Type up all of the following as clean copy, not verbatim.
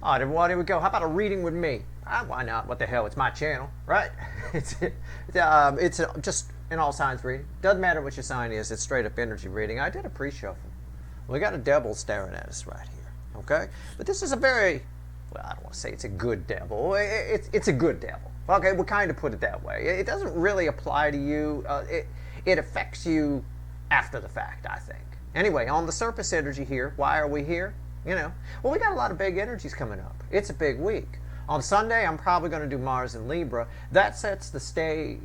All right, everyone, here we go. How about a reading with me? Why not? What the hell? It's my channel, right? It's just an all signs reading. Doesn't matter what your sign is. It's straight up energy reading. I did a pre-shuffle. We got a devil staring at us right here, okay? But this is a very, well, I don't want to say it's a good devil. It's a good devil. Okay, we'll kind of put it that way. It doesn't really apply to you. It affects you after the fact, I think. Anyway, on the surface energy here, why are we here? You know, well, we got a lot of big energies coming up. It's a big week. On Sunday, I'm probably going to do Mars in Libra. That sets the stage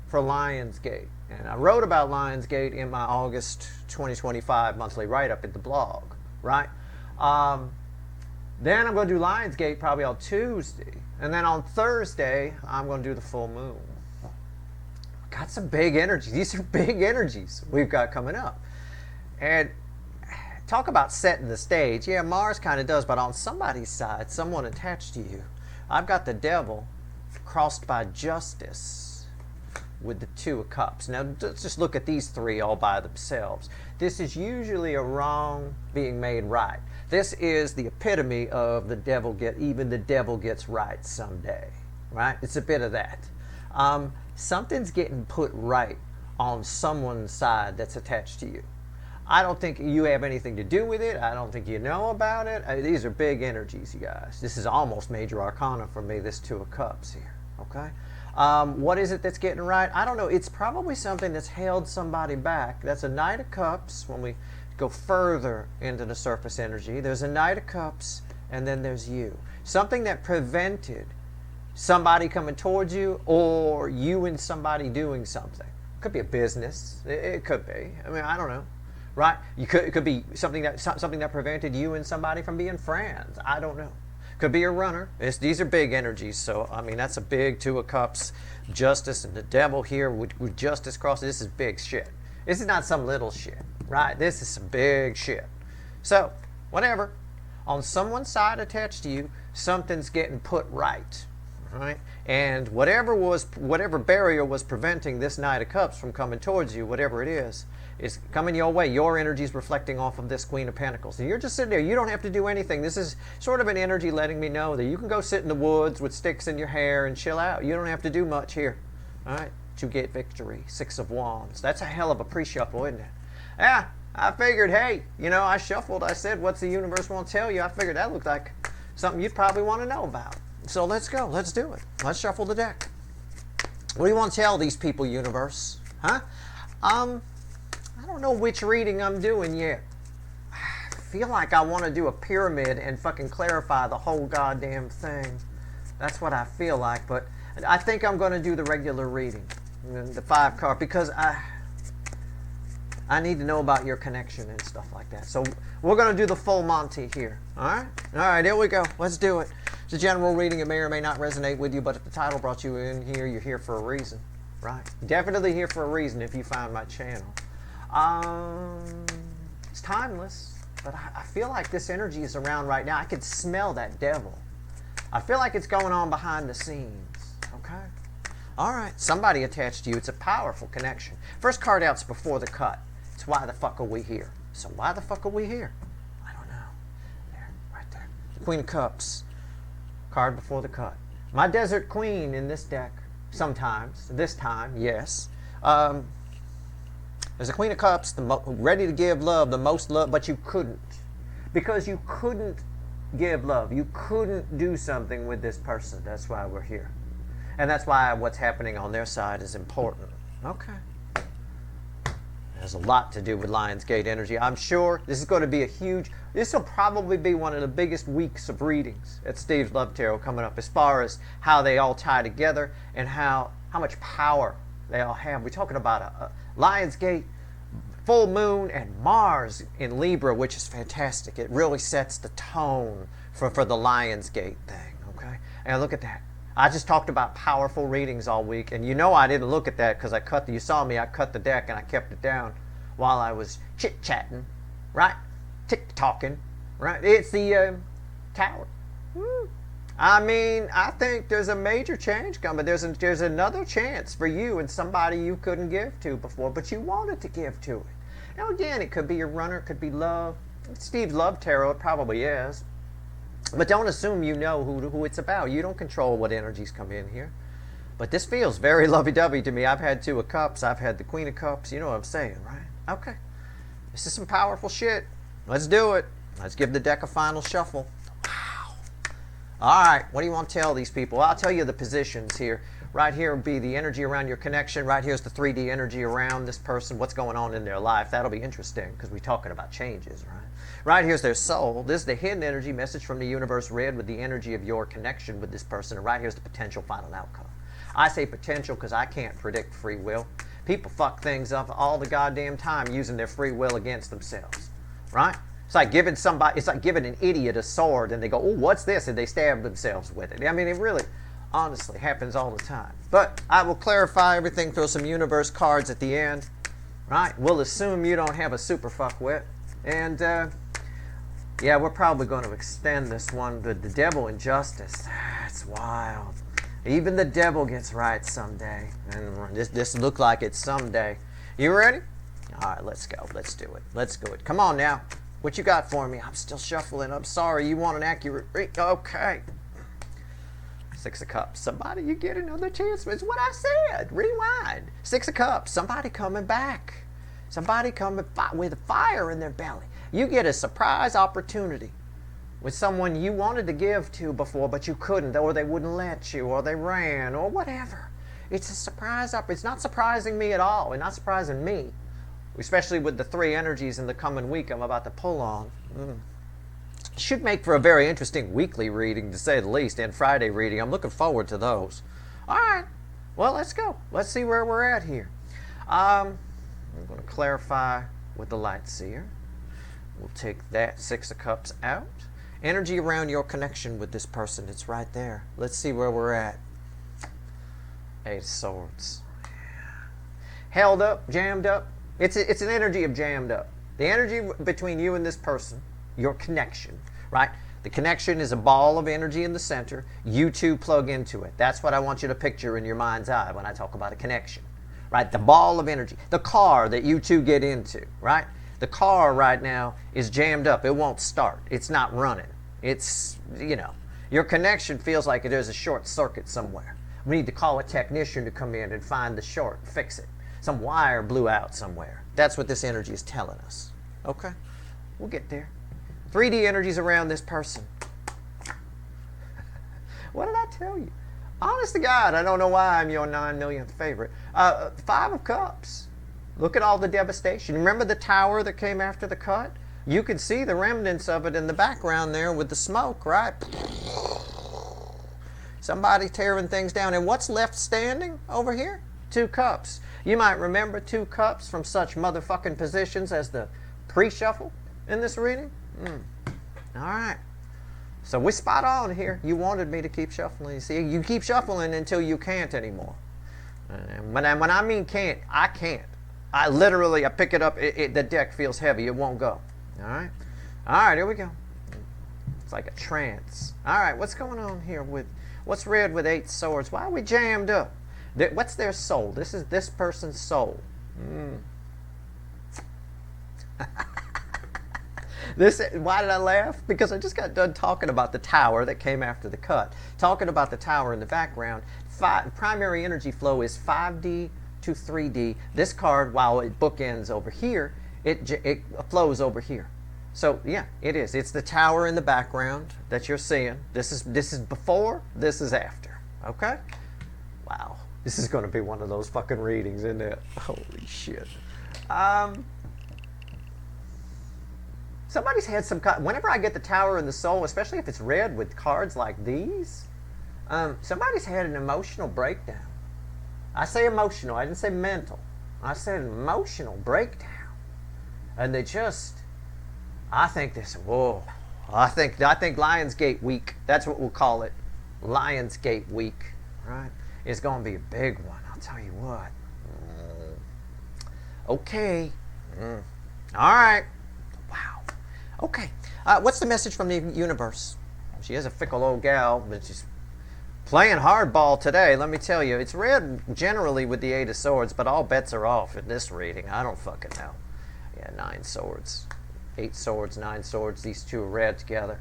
for Lionsgate. And I wrote about Lionsgate in my August 2025 monthly write-up in the blog, right? Then I'm going to do Lionsgate probably on Tuesday. And then on Thursday, I'm going to do the full moon. Got some big energies. These are big energies we've got coming up. And talk about setting the stage. Yeah, Mars kind of does, but on somebody's side, someone attached to you. I've got the devil crossed by justice with the Two of Cups. Now, let's just look at these three all by themselves. This is usually a wrong being made right. This is the epitome of even the devil gets right someday, right? It's a bit of that. Something's getting put right on someone's side that's attached to you. I don't think you have anything to do with it. I don't think you know about it. These are big energies, you guys. This is almost major arcana for me, this Two of Cups here, okay? What is it that's getting right? I don't know. It's probably something that's held somebody back. That's a Knight of Cups. When we go further into the surface energy, there's a Knight of Cups, and then there's you. Something that prevented somebody coming towards you or you and somebody doing something. It could be a business. It could be. I mean, I don't know. Right? It could be something that prevented you and somebody from being friends. I don't know. Could be a runner. These are big energies. So, I mean, that's a big Two of Cups. Justice and the devil here with justice crossing. This is big shit. This is not some little shit. Right? This is some big shit. So, whatever. On someone's side attached to you, something's getting put right. Right? And whatever barrier was preventing this Knight of Cups from coming towards you, whatever it is coming your way. Your energy is reflecting off of this Queen of Pentacles. And you're just sitting there. You don't have to do anything. This is sort of an energy letting me know that you can go sit in the woods with sticks in your hair and chill out. You don't have to do much here. All right? To get victory. Six of Wands. That's a hell of a pre-shuffle, isn't it? Yeah, I figured, hey, you know, I shuffled. I said, what's the universe want to tell you? I figured that looked like something you'd probably want to know about. So let's go. Let's do it. Let's shuffle the deck. What do you want to tell these people, universe? Huh? I don't know which reading I'm doing yet. I feel like I want to do a pyramid and fucking clarify the whole goddamn thing. That's what I feel like, but I think I'm going to do the regular reading, the 5 card, because I need to know about your connection and stuff like that. So we're going to do the full Monty here. All right? All right, here we go. Let's do it. It's a general reading. It may or may not resonate with you, but if the title brought you in here, you're here for a reason, right? Definitely here for a reason if you found my channel. It's timeless, but I feel like this energy is around right now. I can smell that devil. I feel like it's going on behind the scenes, okay? All right, somebody attached to you. It's a powerful connection. First card out's before the cut. It's why the fuck are we here? So why the fuck are we here? I don't know. There, right there. The Queen of Cups. Card before the cut. My Desert Queen in this deck. Sometimes. This time, yes. There's a Queen of Cups, ready to give love, the most love, but you couldn't. Because you couldn't give love. You couldn't do something with this person. That's why we're here. And that's why what's happening on their side is important. Okay. There's a lot to do with Lionsgate energy. I'm sure this is going to be this will probably be one of the biggest weeks of readings at Steve's Love Tarot coming up, as far as how they all tie together and how much power they all have. We're talking about a Lionsgate, full moon, and Mars in Libra, which is fantastic. It really sets the tone for the Lionsgate thing, okay? And look at that. I just talked about powerful readings all week, and you know I didn't look at that because you saw me, I cut the deck and I kept it down while I was chit-chatting, right? Tick-talking, right? It's the Tower. I mean, I think there's a major change coming. There's another chance for you and somebody you couldn't give to before, but you wanted to give to it. Now again, it could be your runner, it could be love. Steve's Love Tarot, it probably is. But don't assume you know who it's about. You don't control what energies come in here. But this feels very lovey-dovey to me. I've had 2 of Cups. I've had the Queen of Cups. You know what I'm saying, right? Okay. This is some powerful shit. Let's do it. Let's give the deck a final shuffle. Wow. All right. What do you want to tell these people? I'll tell you the positions here. Right here will be the energy around your connection. Right here's the 3D energy around this person. What's going on in their life. That'll be interesting because we're talking about changes, right? Right here's their soul. This is the hidden energy message from the universe read with the energy of your connection with this person. And right here's the potential final outcome. I say potential because I can't predict free will. People fuck things up all the goddamn time using their free will against themselves, right? It's like giving an idiot a sword and they go, oh, what's this? And they stab themselves with it. I mean, it really, honestly, happens all the time. But I will clarify everything, throw some universe cards at the end, right? We'll assume you don't have a super fuckwit. And, yeah, we're probably going to extend this one to the devil and justice. That's wild. Even the devil gets right someday. And this look like it's someday. You ready? All right, let's go. Let's do it. Let's go. Come on now. What you got for me? I'm still shuffling. I'm sorry. You want an accurate read? Okay. 6 of Cups. Somebody, you get another chance. It's what I said. Rewind. 6 of Cups. Somebody coming back. Somebody coming with fire in their belly. You get a surprise opportunity with someone you wanted to give to before, but you couldn't, or they wouldn't let you, or they ran, or whatever. It's a surprise. It's not surprising me at all. It's not surprising me, especially with the 3 energies in the coming week I'm about to pull on. Should make for a very interesting weekly reading, to say the least, and Friday reading. I'm looking forward to those. All right. Well, let's go. Let's see where we're at here. I'm going to clarify with the light seer. We'll take that 6 of Cups out. Energy around your connection with this person. It's right there. Let's see where we're at. 8 of Swords. Held up, jammed up. It's an energy of jammed up. The energy between you and this person, your connection, right? The connection is a ball of energy in the center. You two plug into it. That's what I want you to picture in your mind's eye when I talk about a connection, right? The ball of energy. The car that you two get into, right? The car right now is jammed up. It won't start. It's not running. It's, your connection feels like there's a short circuit somewhere. We need to call a technician to come in and find the short, fix it. Some wire blew out somewhere. That's what this energy is telling us. Okay? We'll get there. 3D energies around this person. What did I tell you? Honest to God, I don't know why I'm your 9 millionth favorite. 5 of Cups. Look at all the devastation. Remember the tower that came after the cut? You could see the remnants of it in the background there with the smoke, right? Somebody tearing things down. And what's left standing over here? 2 cups. You might remember 2 cups from such motherfucking positions as the pre-shuffle in this reading. All right. So we're spot on here. You wanted me to keep shuffling. See, you keep shuffling until you can't anymore. And when I mean can't, I can't. I pick it up, the deck feels heavy, it won't go. All right, here we go. It's like a trance. All right, what's going on here what's read with 8 swords? Why are we jammed up? What's their soul? This is this person's soul. Why did I laugh? Because I just got done talking about the tower that came after the cut. Talking about the tower in the background. Primary energy flow is 5D to 3D. This card, while it bookends over here, it flows over here. So yeah, it is. It's the tower in the background that you're seeing. This is before, this is after. Okay? Wow. This is going to be one of those fucking readings, isn't it? Holy shit. Somebody's had some... Whenever I get the tower and the soul, especially if it's read with cards like these, somebody's had an emotional breakdown. I say emotional. I didn't say mental. I said emotional breakdown. And they just... I think this... Whoa. I think Lionsgate Week. That's what we'll call it. Lionsgate Week. Right? It's going to be a big one. I'll tell you what. Okay. All right. Wow. Okay. What's the message from the universe? She is a fickle old gal, but she's playing hardball today, let me tell you. It's read generally with the 8 of Swords, but all bets are off in this reading. I don't fucking know. Yeah, 9 swords. 8 swords, 9 swords. These two are read together.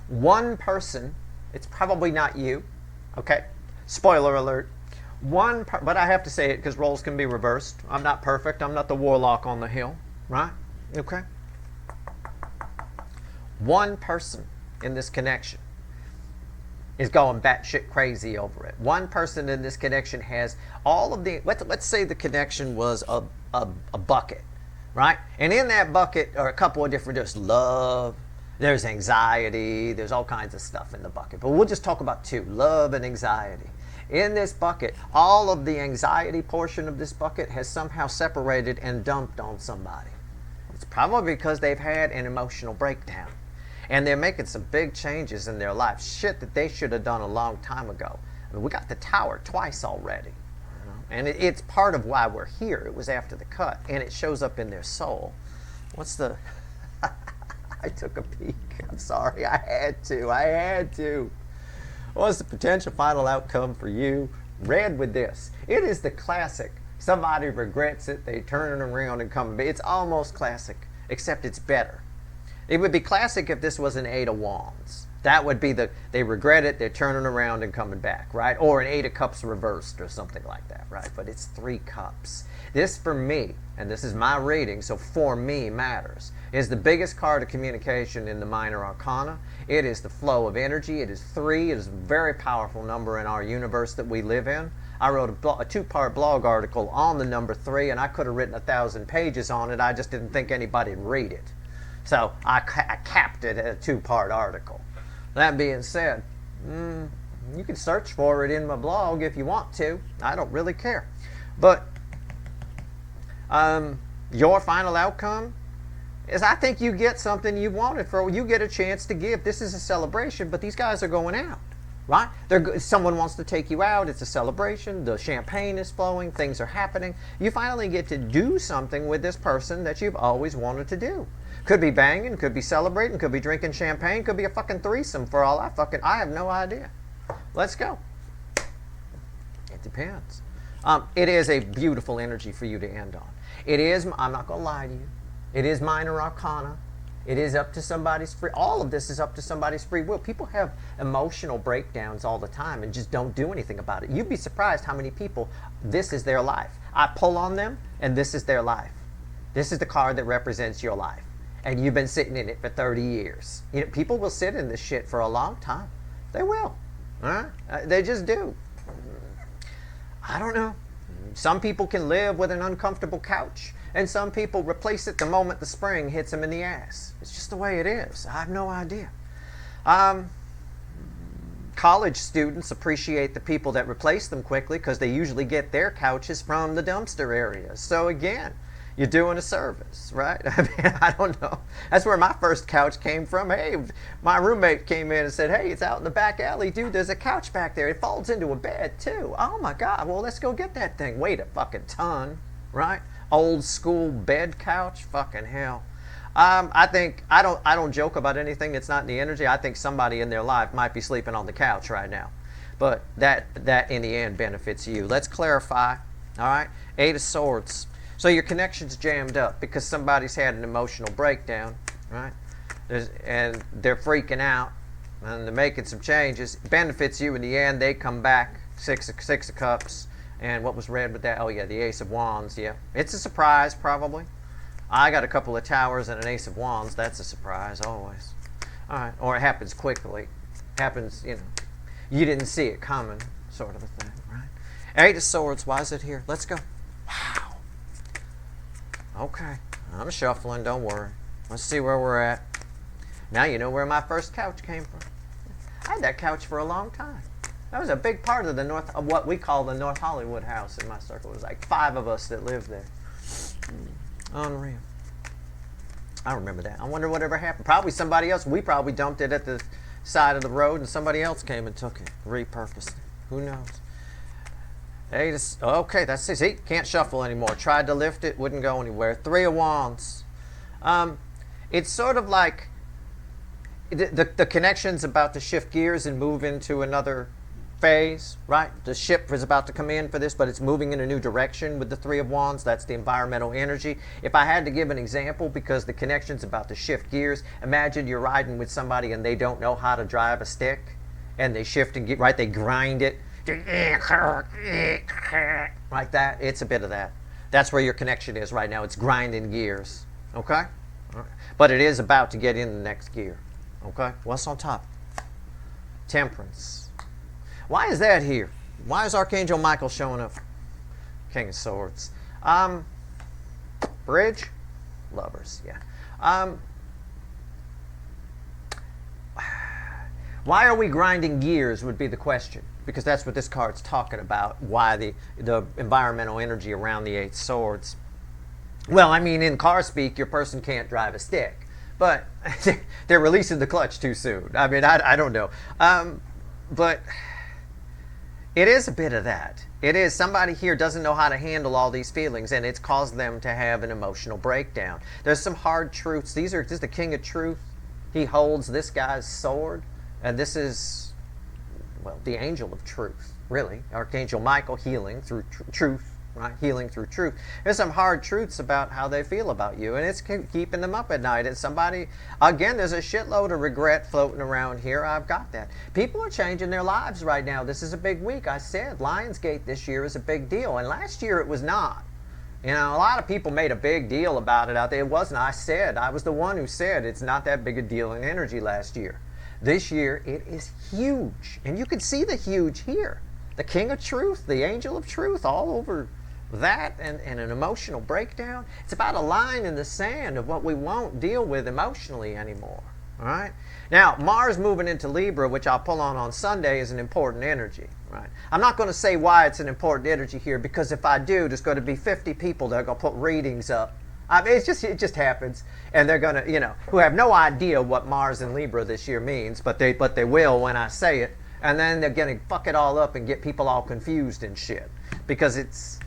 One person, it's probably not you, okay? Spoiler alert. But I have to say it because roles can be reversed. I'm not perfect. I'm not the warlock on the hill, right? Okay? One person in this connection is going batshit crazy over it. One person in this connection has all of the, let's say the connection was a bucket, right? And in that bucket are a couple of different, there's love, there's anxiety, there's all kinds of stuff in the bucket. But we'll just talk about two, love and anxiety. In this bucket, all of the anxiety portion of this bucket has somehow separated and dumped on somebody. It's probably because they've had an emotional breakdown. And they're making some big changes in their life. Shit that they should have done a long time ago. I mean, we got the tower twice already. You know? And it's part of why we're here. It was after the cut. And it shows up in their soul. What's the... I took a peek. I'm sorry. I had to. What's the potential final outcome for you? Read with this. It is the classic. Somebody regrets it. They turn it around and come back. It's almost classic, except it's better. It would be classic if this was an Eight of Wands. That would be they regret it, they're turning around and coming back, right? Or an Eight of Cups reversed or something like that, right? But it's Three Cups. This for me, and this is my reading, so for me matters, is the biggest card of communication in the Minor Arcana. It is the flow of energy. It is 3. It is a very powerful number in our universe that we live in. I wrote a 2-part blog article on the number 3, and I could have written 1,000 pages on it. I just didn't think anybody'd read it. So I capped it at a 2-part article. That being said, you can search for it in my blog if you want to. I don't really care. But your final outcome is I think you get something you wanted for. You get a chance to give. This is a celebration, but these guys are going out, right? Someone wants to take you out. It's a celebration. The champagne is flowing. Things are happening. You finally get to do something with this person that you've always wanted to do. Could be banging, could be celebrating, could be drinking champagne, could be a fucking threesome for all I have no idea. Let's go. It depends. It is a beautiful energy for you to end on. It is, I'm not going to lie to you, it is Minor Arcana. It is up to somebody's free, all of this is up to somebody's free will. People have emotional breakdowns all the time and just don't do anything about it. You'd be surprised how many people, this is their life. I pull on them and this is their life. This is the card that represents your life. And you've been sitting in it for 30 years. You know, people will sit in this shit for a long time. They will. They just do. I don't know. Some people can live with an uncomfortable couch, and some people replace it the moment the spring hits them in the ass. It's just the way it is. I have no idea. College students appreciate the people that replace them quickly because they usually get their couches from the dumpster areas. So again, you're doing a service, right? I mean, I don't know. That's where my first couch came from. Hey, my roommate came in and said, hey, it's out in the back alley, dude. There's a couch back there. It folds into a bed, too. Oh, my God. Well, let's go get that thing. Weighed a fucking ton, right? Old school bed couch. Fucking hell. I think, I don't joke about anything that's not in the energy. I think somebody in their life might be sleeping on the couch right now. But that in the end benefits you. Let's clarify, all right? 8 of Swords. So your connection's jammed up because somebody's had an emotional breakdown, right? And they're freaking out and they're making some changes. It benefits you in the end. They come back, six of Cups. And what was read with that? Oh, yeah, the Ace of Wands, yeah. It's a surprise, probably. I got a couple of towers and an Ace of Wands. That's a surprise, always. All right, or it happens quickly. Happens, you know, you didn't see it coming, sort of a thing, right? 8 of Swords, why is it here? Let's go. Wow. Okay, I'm shuffling, don't worry. Let's see where we're at. Now you know where my first couch came from. I had that couch for a long time. That was a big part of what we call the North Hollywood house in my circle. It was like 5 of us that lived there. Unreal. I remember that. I wonder whatever happened. Probably somebody else. We probably dumped it at the side of the road and somebody else came and took it, repurposed it. Who knows? Okay, that's it. See, can't shuffle anymore. Tried to lift it, wouldn't go anywhere. 3 of Wands. It's sort of like the connection's about to shift gears and move into another phase, right? The ship is about to come in for this, but it's moving in a new direction with the Three of Wands. That's the environmental energy. If I had to give an example, because the connection's about to shift gears, imagine you're riding with somebody and they don't know how to drive a stick, and they shift and get, right? They grind it. Like that. It's a bit of that. That's where your connection is right now. It's grinding gears. Okay? But it is about to get in the next gear. Okay? What's on top? Temperance. Why is that here? Why is Archangel Michael showing up? King of Swords. Bridge? Lovers, yeah. Why are we grinding gears would be the question. Because that's what this card's talking about. Why the environmental energy around the Eight Swords. Well, I mean, in car speak, your person can't drive a stick. But they're releasing the clutch too soon. I mean, I don't know. But it is a bit of that. It is. Somebody here doesn't know how to handle all these feelings, and it's caused them to have an emotional breakdown. There's some hard truths. This is the King of Truth. He holds this guy's sword, and this is, well, the angel of truth, really. Archangel Michael healing through truth. Right? Healing through truth. There's some hard truths about how they feel about you, and it's keeping them up at night. And somebody, again, there's a shitload of regret floating around here. I've got that. People are changing their lives right now. This is a big week. I said Lionsgate this year is a big deal, and last year it was not. You know, a lot of people made a big deal about it out there. It wasn't. I was the one who said it's not that big a deal in energy last year. This year it is huge, and you can see the huge here. The King of Truth, the Angel of Truth, all over that, and an emotional breakdown. It's about a line in the sand of what we won't deal with emotionally anymore. All right? Now, Mars moving into Libra, which I'll pull on Sunday, is an important energy. Right? I'm not going to say why it's an important energy here, because if I do, there's going to be 50 people that are going to put readings up. I mean, it just happens, and they're going to, who have no idea what Mars in Libra this year means, but they will when I say it. And then they're going to fuck it all up and get people all confused and shit. Because it's,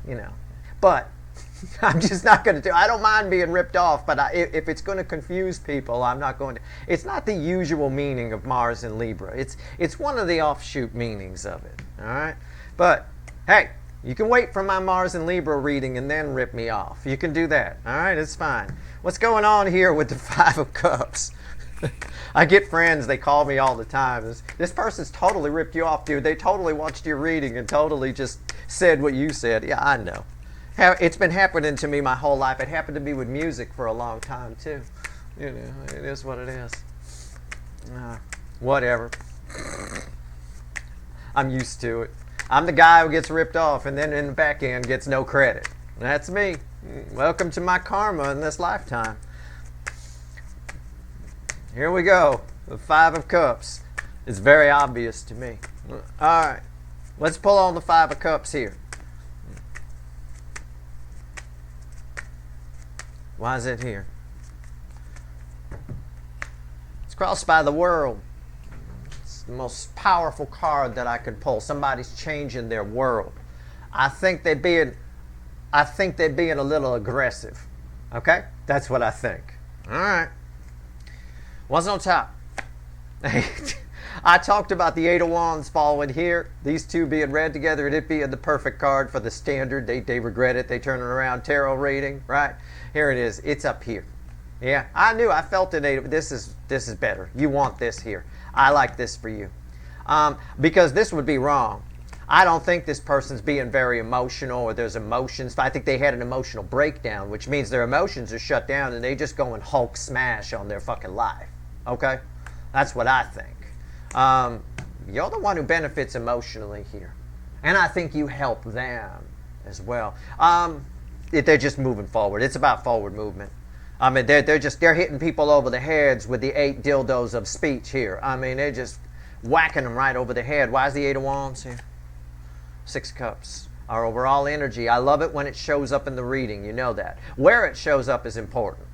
But I'm just not going to do. I don't mind being ripped off, but if it's going to confuse people, I'm not going to. It's not the usual meaning of Mars in Libra. It's one of the offshoot meanings of it. All right? But, hey, you can wait for my Mars in Libra reading and then rip me off. You can do that. All right? It's fine. What's going on here with the Five of Cups? I get friends, they call me all the time. This person's totally ripped you off, dude. They totally watched your reading and totally just said what you said. Yeah, I know. It's been happening to me my whole life. It happened to me with music for a long time, too. It is what it is. Whatever. I'm used to it. I'm the guy who gets ripped off and then in the back end gets no credit. That's me. Welcome to my karma in this lifetime. Here we go. The Five of Cups. It's very obvious to me. All right. Let's pull on the Five of Cups here. Why is it here? It's crossed by the world. It's the most powerful card that I could pull. Somebody's changing their world. I think they're being a little aggressive. Okay? That's what I think. All right. What's on top? I talked about the Eight of Wands falling here. These two being read together, and it being the perfect card for the standard. They regret it. They turn it around. Tarot reading, right? Here it is. It's up here. Yeah, I knew. I felt it. This is better. You want this here. I like this for you. Because this would be wrong. I don't think this person's being very emotional or there's emotions. I think they had an emotional breakdown, which means their emotions are shut down and they just go and Hulk smash on their fucking life. Okay? That's what I think. You're the one who benefits emotionally here. And I think you help them as well. They're just moving forward. It's about forward movement. I mean, they're hitting people over the heads with the 8 dildos of speech here. I mean, they're just whacking them right over the head. Why is the 8 of Wands here? 6 Cups. Our overall energy. I love it when it shows up in the reading. You know that. Where it shows up is important.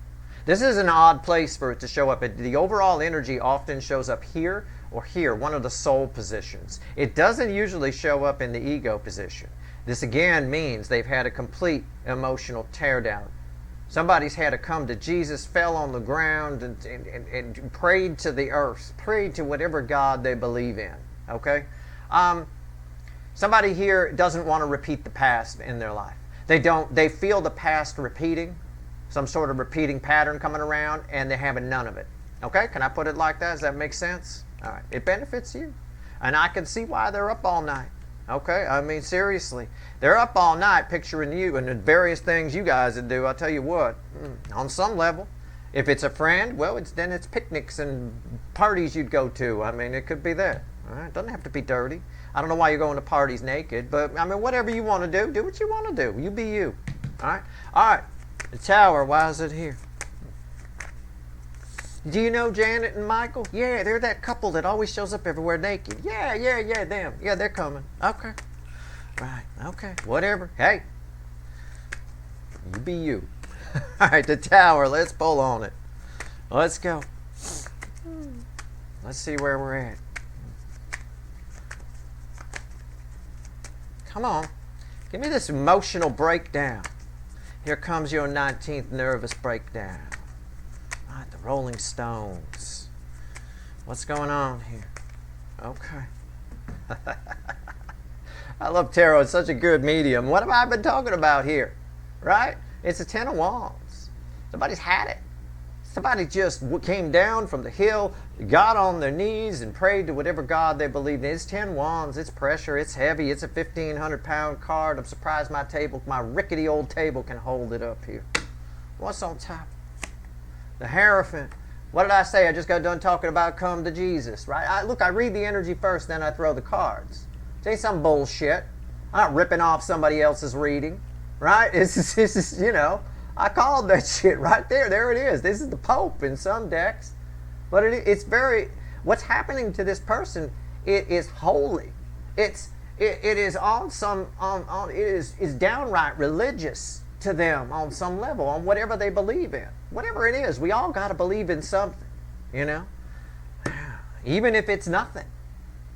This is an odd place for it to show up. The overall energy often shows up here or here, one of the soul positions. It doesn't usually show up in the ego position. This again means they've had a complete emotional teardown. Somebody's had to come to Jesus, fell on the ground, and prayed to the earth, prayed to whatever God they believe in. Okay? Somebody here doesn't want to repeat the past in their life. They feel the past repeating, some sort of repeating pattern coming around, and they're having none of it. Okay, can I put it like that? Does that make sense? All right, it benefits you. And I can see why they're up all night. Okay, I mean, seriously. They're up all night picturing you and the various things you guys would do. I'll tell you what, on some level. If it's a friend, well, then it's picnics and parties you'd go to. I mean, it could be that. All right, it doesn't have to be dirty. I don't know why you're going to parties naked, but I mean, whatever you want to do what you want to do. You be you. All right? All right, the tower, why is it here? Do you know Janet and Michael? Yeah, they're that couple that always shows up everywhere naked. Yeah, them. Yeah, they're coming. Okay. Right, okay, whatever. Hey, you be you. All right, the tower, let's pull on it. Let's go. Let's see where we're at. Come on. Give me this emotional breakdown. Here comes your 19th nervous breakdown. All right, the Rolling Stones. What's going on here? Okay. I love tarot. It's such a good medium. What have I been talking about here? Right? It's a 10 of Wands. Somebody's had it. Somebody just came down from the hill, got on their knees, and prayed to whatever God they believed in. It's 10 Wands. It's pressure. It's heavy. It's a 1,500-pound card. I'm surprised my rickety old table can hold it up here. What's on top? The Hierophant. What did I say? I just got done talking about come to Jesus, right? I read the energy first, then I throw the cards. It ain't some bullshit. I'm not ripping off somebody else's reading, right? This is, you know, I called that shit right there. There it is. This is the Pope in some decks. But it's very, what's happening to this person, it is holy. It is on some, it is downright religious to them on some level, on whatever they believe in. Whatever it is, we all got to believe in something, you know? Even if it's nothing,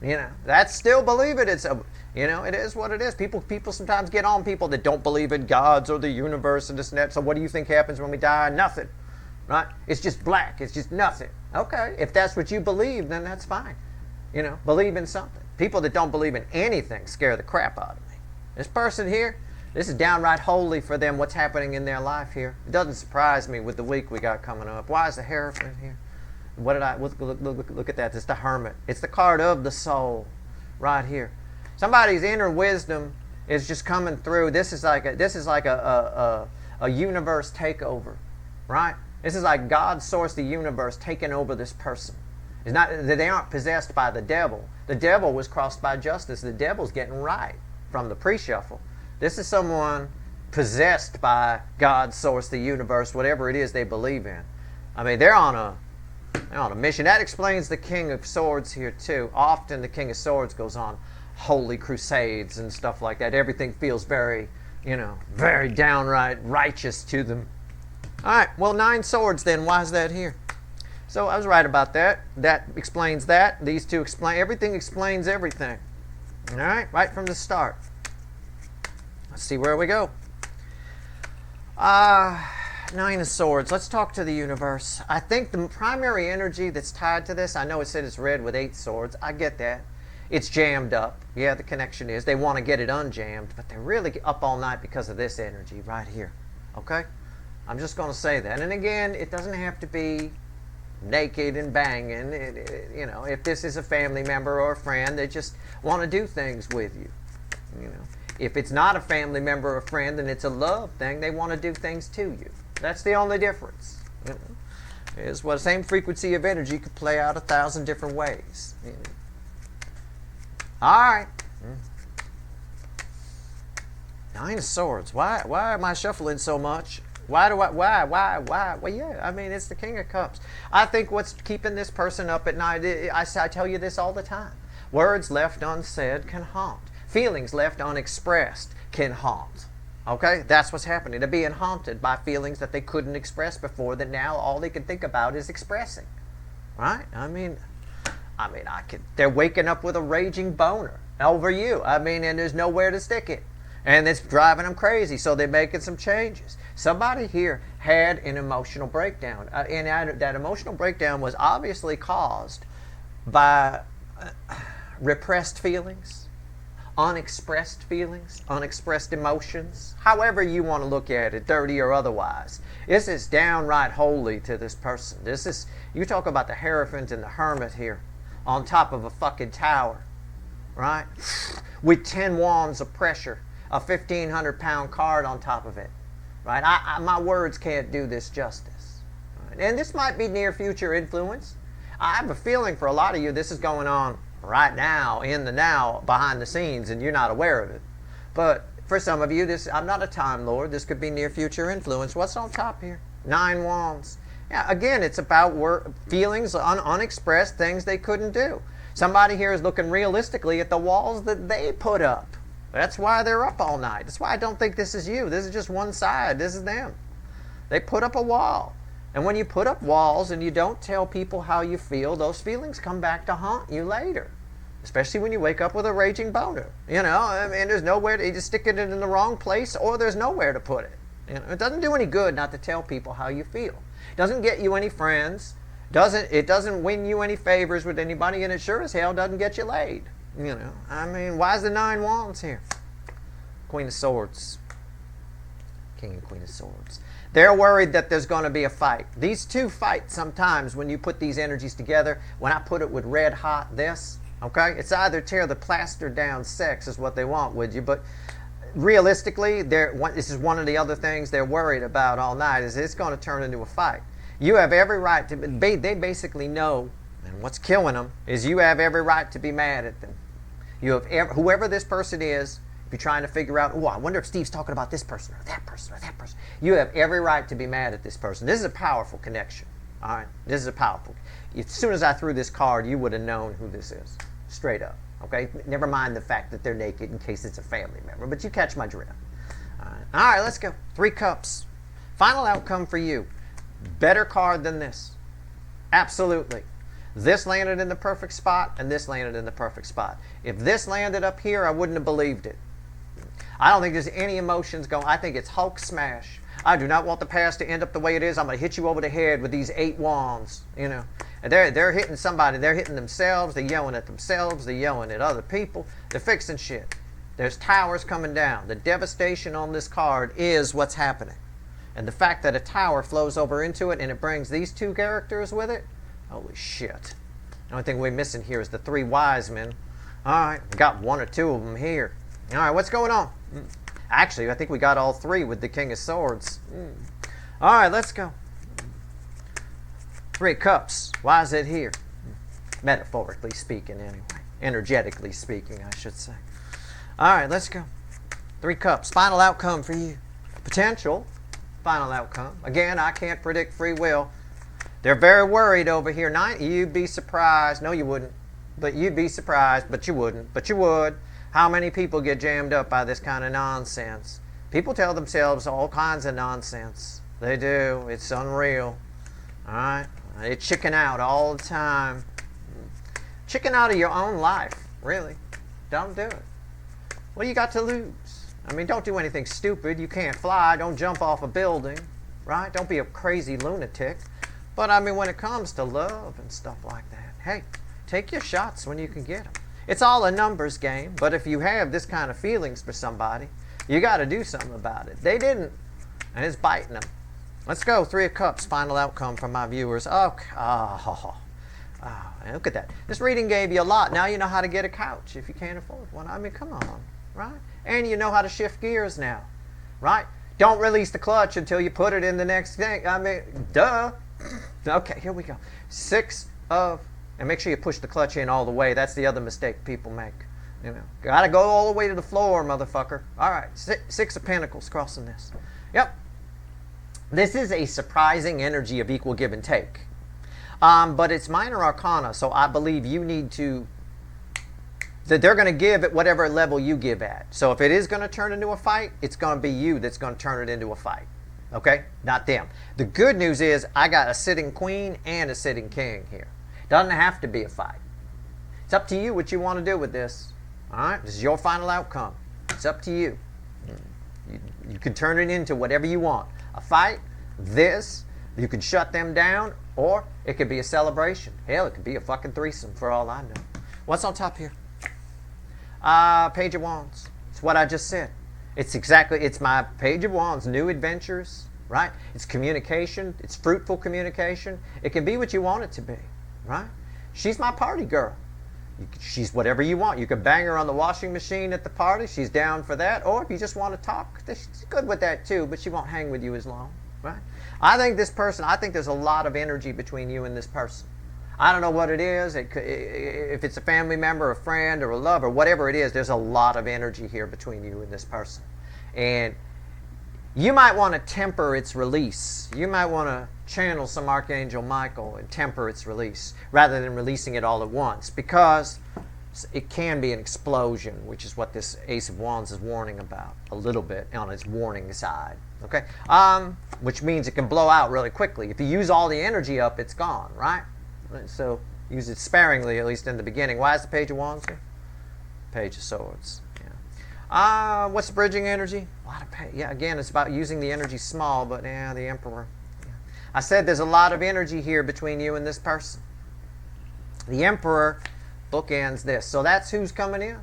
you know, that's still believe it. It's a, you know, it is what it is. People sometimes get on people that don't believe in gods or the universe and this and that. So what do you think happens when we die? Nothing, right? It's just black. It's just nothing. Okay, if that's what you believe, then that's fine. You know, believe in something. People that don't believe in anything scare the crap out of me. This person here, this is downright holy for them, what's happening in their life here. It doesn't surprise me with the week we got coming up. Why is the Hierophant here? What did I, look at that. It's the Hermit. It's the card of the soul right here. Somebody's inner wisdom is just coming through. This is like a universe takeover, right? This is like God source the universe taking over this person. It's not that they aren't possessed by the devil. The devil was crossed by justice. The devil's getting right from the pre-shuffle. This is someone possessed by God source the universe, whatever it is they believe in. I mean, they're on a mission. That explains the King of Swords here too. Often the King of Swords goes on holy crusades and stuff like that. Everything feels very, you know, very downright righteous to them. All right, well, 9 swords then. Why is that here? So I was right about that. That explains that. These two explain everything. Explains everything. All right from the start. Let's see where we go. 9 of Swords. Let's talk to the universe. I think the primary energy that's tied to this, I know it said it's red with 8 swords. I get that. It's jammed up. Yeah, the connection is. They want to get it unjammed, but they're really up all night because of this energy right here. Okay? I'm just going to say that. And again, it doesn't have to be naked and banging. You know, if this is a family member or a friend, they just want to do things with you. You know, if it's not a family member or a friend and it's a love thing, they want to do things to you. That's the only difference. You know, is what the same frequency of energy could play out 1,000 different ways. You know. All right. 9 of Swords. Why am I shuffling so much? Why? Well, yeah, I mean, it's the King of Cups. I think what's keeping this person up at night, I tell you this all the time. Words left unsaid can haunt. Feelings left unexpressed can haunt. Okay? That's what's happening. They're being haunted by feelings that they couldn't express before, that now all they can think about is expressing. Right? I mean, they're waking up with a raging boner over you. I mean, and there's nowhere to stick it. And it's driving them crazy, so they're making some changes. Somebody here had an emotional breakdown. And that emotional breakdown was obviously caused by repressed feelings, unexpressed feelings, unexpressed emotions, however you want to look at it, dirty or otherwise. This is downright holy to this person. This is, you talk about the Hierophant and the Hermit here on top of a fucking tower, right? With 10 wands of pressure, a 1,500-pound card on top of it, right? My words can't do this justice. Right? And this might be near future influence. I have a feeling for a lot of you this is going on right now, in the now, behind the scenes, and you're not aware of it. But for some of you, this, I'm not a Time Lord. This could be near future influence. What's on top here? 9 wands. Yeah, again, it's about feelings, unexpressed things they couldn't do. Somebody here is looking realistically at the walls that they put up. That's why they're up all night. That's why I don't think this is you. This is just one side. This is them. They put up a wall. And when you put up walls and you don't tell people how you feel, those feelings come back to haunt you later. Especially when you wake up with a raging boner. You know, I mean, there's nowhere to, you just stick it in the wrong place, or there's nowhere to put it. You know, it doesn't do any good not to tell people how you feel. It doesn't get you any friends. It doesn't win you any favors with anybody, and it sure as hell doesn't get you laid. You know, I mean, why is the 9 wands here? Queen of Swords. King and Queen of Swords. They're worried that there's going to be a fight. These two fight sometimes when you put these energies together. When I put it with red hot this, okay? It's either tear the plaster down sex is what they want with you, but realistically, this is one of the other things they're worried about all night is it's going to turn into a fight. You have every right to, they basically know, and what's killing them is you have every right to be mad at them. You have whoever this person is. If you're trying to figure out, oh, I wonder if Steve's talking about this person or that person or that person. You have every right to be mad at this person. This is a powerful connection. All right? This is a powerful. As soon as I threw this card, you would have known who this is. Straight up. Okay? Never mind the fact that they're naked in case it's a family member. But you catch my drift. All right, let's go. 3 cups. Final outcome for you. Better card than this. Absolutely. This landed in the perfect spot, and this landed in the perfect spot. If this landed up here, I wouldn't have believed it. I don't think there's any emotions going. I think it's Hulk smash. I do not want the past to end up the way it is. I'm going to hit you over the head with these 8 wands. You know, and they're hitting somebody. They're hitting themselves. They're yelling at themselves. They're yelling at other people. They're fixing shit. There's towers coming down. The devastation on this card is what's happening, and the fact that a tower flows over into it and it brings these 2 characters with it. Holy shit! The only thing we're missing here is the 3 wise men. All right, we got 1 or 2 of them here. All right, what's going on? Actually, I think we got all 3 with the King of Swords. All right, let's go. 3 cups. Why is it here? Metaphorically speaking, anyway. Energetically speaking, I should say. All right, let's go. 3 cups. Final outcome for you. Potential. Final outcome. Again, I can't predict free will. They're very worried over here. You'd be surprised. No, you wouldn't. But you'd be surprised, but you wouldn't. But you would. How many people get jammed up by this kind of nonsense? People tell themselves all kinds of nonsense. They do. It's unreal. All right? They chicken out all the time. Chicken out of your own life, really. Don't do it. What do you got to lose? I mean, don't do anything stupid. You can't fly. Don't jump off a building, right? Don't be a crazy lunatic. But, I mean, when it comes to love and stuff like that, hey, take your shots when you can get them. It's all a numbers game, but if you have this kind of feelings for somebody, you got to do something about it. They didn't, and it's biting them. Let's go. 3 of Cups, final outcome from my viewers. Look at that. This reading gave you a lot. Now you know how to get a couch if you can't afford one. I mean, come on, right? And you know how to shift gears now, right? Don't release the clutch until you put it in the next thing. I mean, duh. Okay, here we go. 6 of... And make sure you push the clutch in all the way. That's the other mistake people make. You know, gotta go all the way to the floor, motherfucker. All right, 6 of Pentacles crossing this. Yep. This is a surprising energy of equal give and take. But it's minor arcana, so I believe you need to... That they're going to give at whatever level you give at. So if it is going to turn into a fight, it's going to be you that's going to turn it into a fight. Okay? Not them. The good news is I got a sitting queen and a sitting king here. Doesn't have to be a fight. It's up to you what you want to do with this. All right? This is your final outcome. It's up to you. You can turn it into whatever you want. A fight, this, you can shut them down, or it could be a celebration. Hell, it could be a fucking threesome for all I know. What's on top here? Page of Wands. It's what I just said. It's my Page of Wands, new adventures, right? It's communication. It's fruitful communication. It can be what you want it to be, right? She's my party girl. She's whatever you want. You can bang her on the washing machine at the party. She's down for that. Or if you just want to talk, she's good with that too, but she won't hang with you as long, right? I think there's a lot of energy between you and this person. I don't know what it is. If it's a family member, a friend, or a lover, whatever it is, there's a lot of energy here between you and this person. And you might want to temper its release. You might want to channel some Archangel Michael and temper its release rather than releasing it all at once, because it can be an explosion, which is what this Ace of Wands is warning about a little bit on its warning side. Okay, which means it can blow out really quickly. If you use all the energy up, it's gone, right? So use it sparingly, at least in the beginning. Why is the Page of Wands here? Page of Swords. What's the bridging energy? A lot of again, it's about using the energy small, but the Emperor. Yeah. I said there's a lot of energy here between you and this person. The Emperor bookends this. So that's who's coming in.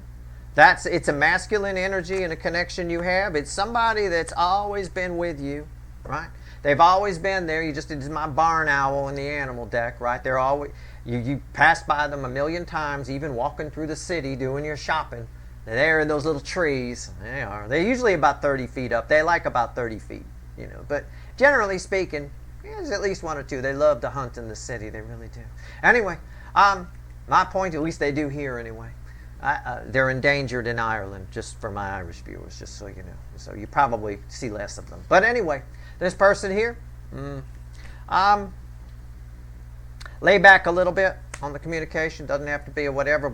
It's a masculine energy and a connection you have. It's somebody that's always been with you, right? They've always been there. It's my barn owl in the animal deck, right? They're always, you pass by them a million times, even walking through the city doing your shopping. They're there in those little trees. They are. They're usually about 30 feet up. They like about 30 feet, But generally speaking, there's at least one or two. They love to hunt in the city. They really do. Anyway, my point, at least they do here anyway. They're endangered in Ireland, just for my Irish viewers, just so you know. So you probably see less of them. But anyway, this person here, lay back a little bit on the communication. Doesn't have to be or whatever.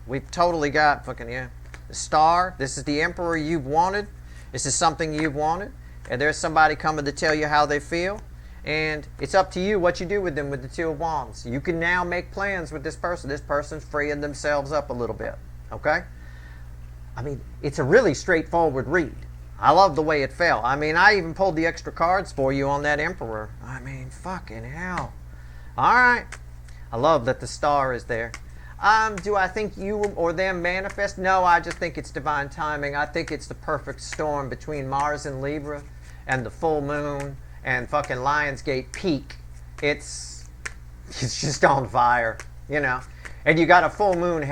We've totally got the Star. This is the Emperor you've wanted. This is something you've wanted. And there's somebody coming to tell you how they feel. And it's up to you what you do with them with the Two of Wands. You can now make plans with this person. This person's freeing themselves up a little bit. Okay? I mean, it's a really straightforward read. I love the way it fell. I mean, I even pulled the extra cards for you on that Emperor. I mean, fucking hell. All right. I love that the Star is there. Do I think you or them manifest? No, I just think it's divine timing. I think it's the perfect storm between Mars and Libra and the full moon and fucking Lionsgate peak. It's just on fire, And you got a full moon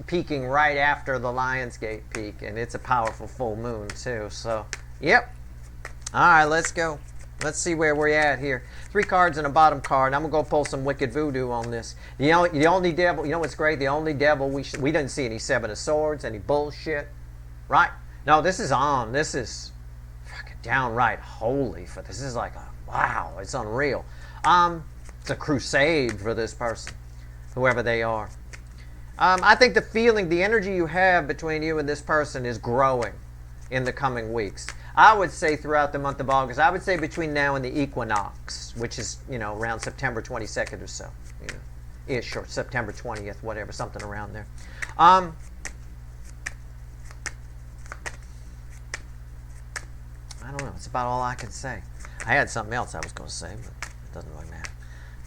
peaking right after the Lionsgate peak, and it's a powerful full moon too. So, yep. All right, let's go. Let's see where we're at here. 3 cards and a bottom card. I'm going to go pull some wicked voodoo on this. The only devil, you know what's great? The only devil, we didn't see any 7 of Swords, any bullshit. Right? No, this is on. This is fucking downright holy. This is like wow, it's unreal. It's a crusade for this person, whoever they are. I think the energy you have between you and this person is growing in the coming weeks. I would say throughout the month of August. I would say between now and the equinox, which is, around September 22nd or so. Ish, or September 20th, whatever, something around there. I don't know. It's about all I can say. I had something else I was going to say, but it doesn't really matter.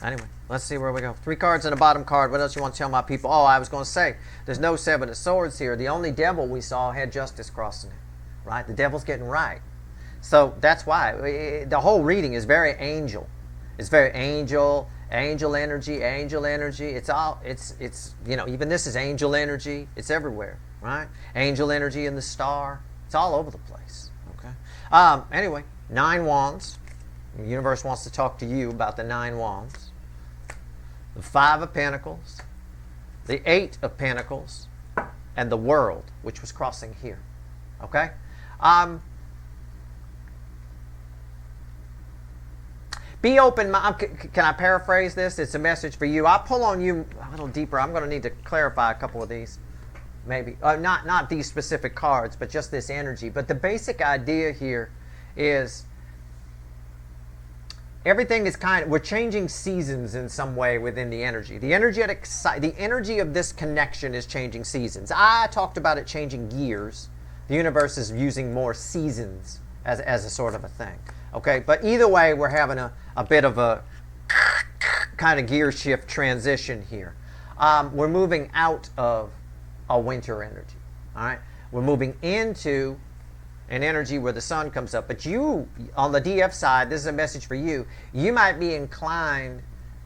Anyway, let's see where we go. 3 cards and a bottom card. What else you want to tell my people? Oh, I was going to say, there's no 7 of Swords here. The only devil we saw had justice crossing it. Right? The devil's getting right. So that's why. The whole reading is very angel. It's very angel energy. It's even this is angel energy. It's everywhere, right? Angel energy in the Star. It's all over the place. Okay. Anyway, 9 Wands. The universe wants to talk to you about the 9 Wands. The 5 of Pentacles. The 8 of Pentacles. And the World, which was crossing here. Okay? Be open. Can I paraphrase this? It's a message for you. I'll pull on you a little deeper. I'm going to need to clarify a couple of these. Maybe. Not these specific cards, but just this energy. But the basic idea here is everything is we're changing seasons in some way within the energy. The energy of this connection is changing seasons. I talked about it changing years. The universe is using more seasons as a sort of a thing. Okay, but either way, we're having a bit of a kind of gear shift transition here. We're moving out of a winter energy. All right, we're moving into an energy where the sun comes up. But you, on the DF side, this is a message for you. You might be inclined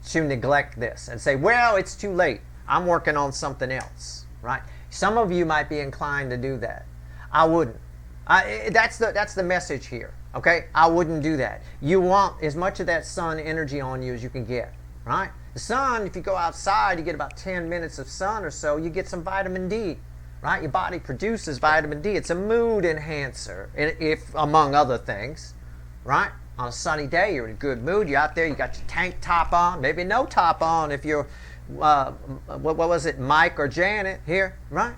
to neglect this and say, well, it's too late. I'm working on something else, right? Some of you might be inclined to do that. I wouldn't. That's the message here, okay? I wouldn't do that. You want as much of that sun energy on you as you can get, right? The sun, if you go outside, you get about 10 minutes of sun or so, you get some vitamin D. Right? Your body produces vitamin D. It's a mood enhancer, if among other things. Right? On a sunny day, you're in a good mood. You're out there. You got your tank top on. Maybe no top on if you're, what was it, Mike or Janet here, right?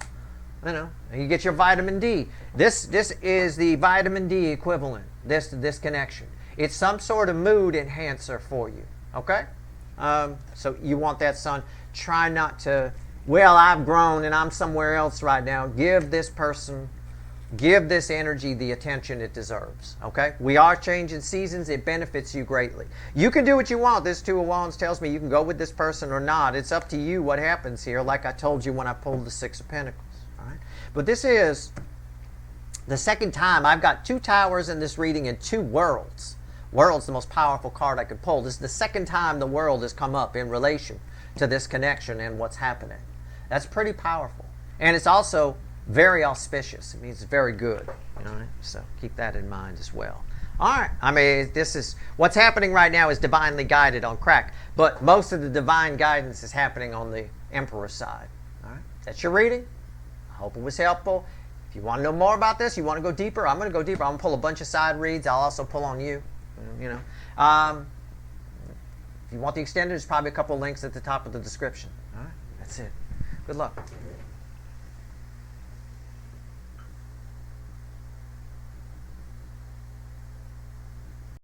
You know, and you get your vitamin D. This is the vitamin D equivalent. This connection. It's some sort of mood enhancer for you. Okay? So you want that sun. Try not to. Well, I've grown and I'm somewhere else right now. Give this person, give this energy the attention it deserves. Okay? We are changing seasons. It benefits you greatly. You can do what you want. This Two of Wands tells me you can go with this person or not. It's up to you what happens here, like I told you when I pulled the Six of Pentacles. All right? But this is the second time I've got 2 towers in this reading and 2 worlds. World's the most powerful card I could pull. This is the second time the world has come up in relation to this connection and what's happening. That's pretty powerful. And it's also very auspicious. It means it's very good. You know, so keep that in mind as well. All right. I mean, this is what's happening right now is divinely guided on crack. But most of the divine guidance is happening on the Emperor side. All right. That's your reading. I hope it was helpful. If you want to know more about this, you want to go deeper, I'm going to go deeper. I'm going to pull a bunch of side reads. I'll also pull on you. You know. If you want the extended, there's probably a couple links at the top of the description. All right. That's it. Good luck.